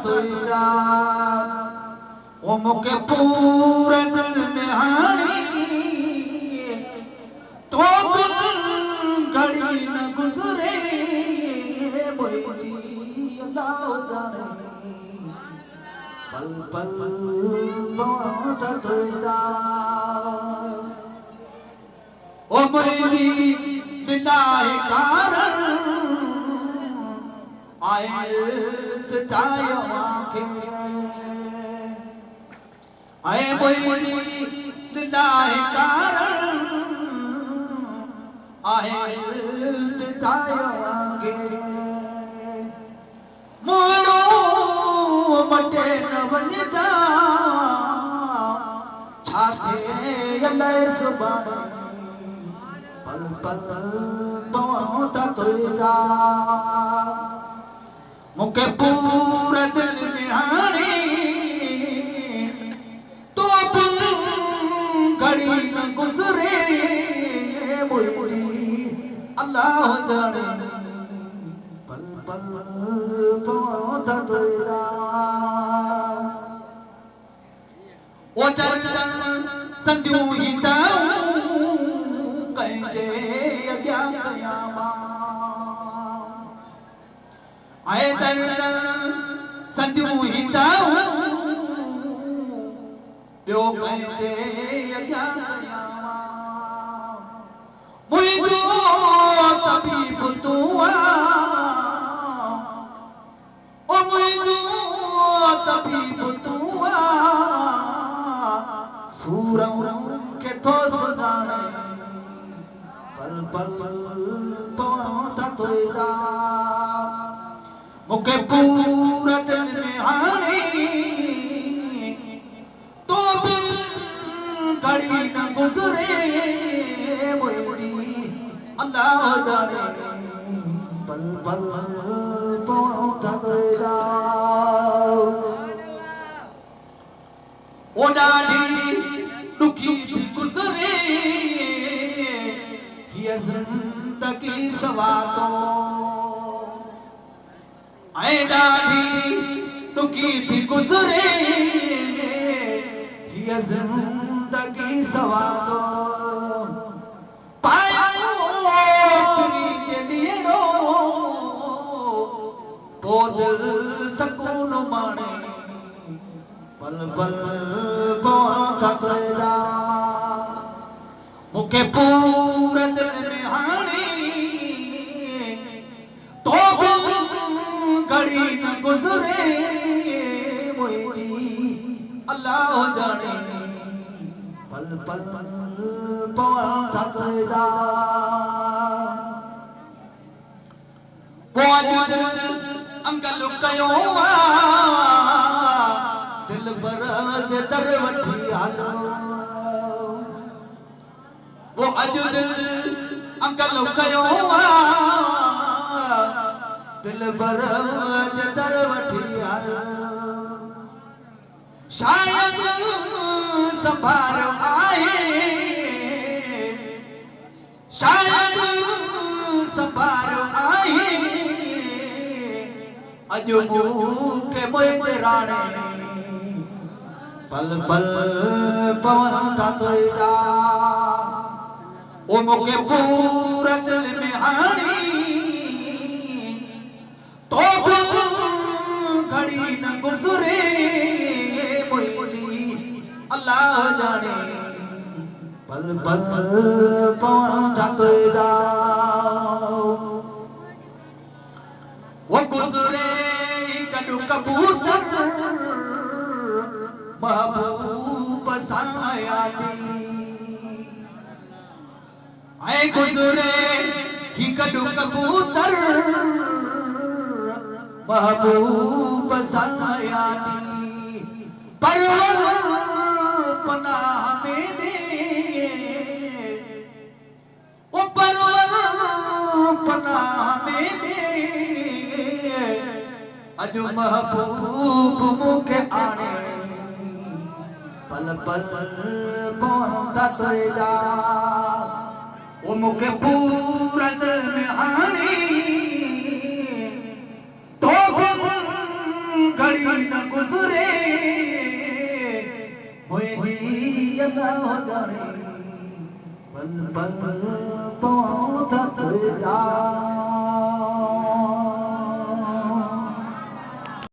तुझा ओ मुके पूरे दिल में हानी तो बिन घड़ी न गुजरे मुझी अल्लाह जाने पल पल मौत तुझा ओ मुझी बिदाई कारण आए चायो आंखें आए मुझी बिदाई कारण आए चायो आंखें मोड़ो मटे न बन जा छाते अल्लाह सुभान पल पल मौत तुझा मुके पूरे दिल में हानी तो बिन घड़ी न गुजरे मुझी अल्लाह जाने पल पल मौत तुझा ओ दर्द संजू ही कंहिंजे अॻियां कयामा आए दर्द संजू ही ॿियो कंहिंजे अॻियां कयामा मुंहिंजो तबीब तूं ओ मुंहिंजो तबीब तूं सूरम के तो सुजाने पल पल मौत तुझा मुके पूरे दिल में हानी तो बिन घड़ी न गुजरे मुझी अल्लाह जाने पल पल मौत तुझा ओ डाली दुखी गुजरे ये जिंदगी सवातो आए डाली दुखी थी गुजरे ये जिंदगी सवातो पाया लीड़ो तो दिल सकून माने पल पल मौत तुझा मुके पूरे दिल में हानी तो बिन घड़ी न गुजरे मुझी अल्लाह जाने पल पल मौत तुझा वो अजुद अंकल कयो दिल बरज दर वठी हलो वो अजुद अंकल कयो दिल बरज दर वठी हलो शायद संभार आए शायद संभार आए अजो मुखे मुझे राणे पल पल पवन तुझा ओ मुखे पूरे दिल में हानी तो बिन घड़ी न गुजरे मुझी अल्लाह जाने पल पल पवन तुझा वो गुजरे कदू कबूतर महबूब सायाती आए गुजरे ही कदू कबूतर महबूब सायाती परवर पनाह में दे वो परवर पनाह में दे अजो महबूब मुखे आने पल पल मौत तुझा वो मुखे पूरे दिल में आनी तो घड़ी मुझी अदा जाने पल पल तो थक जा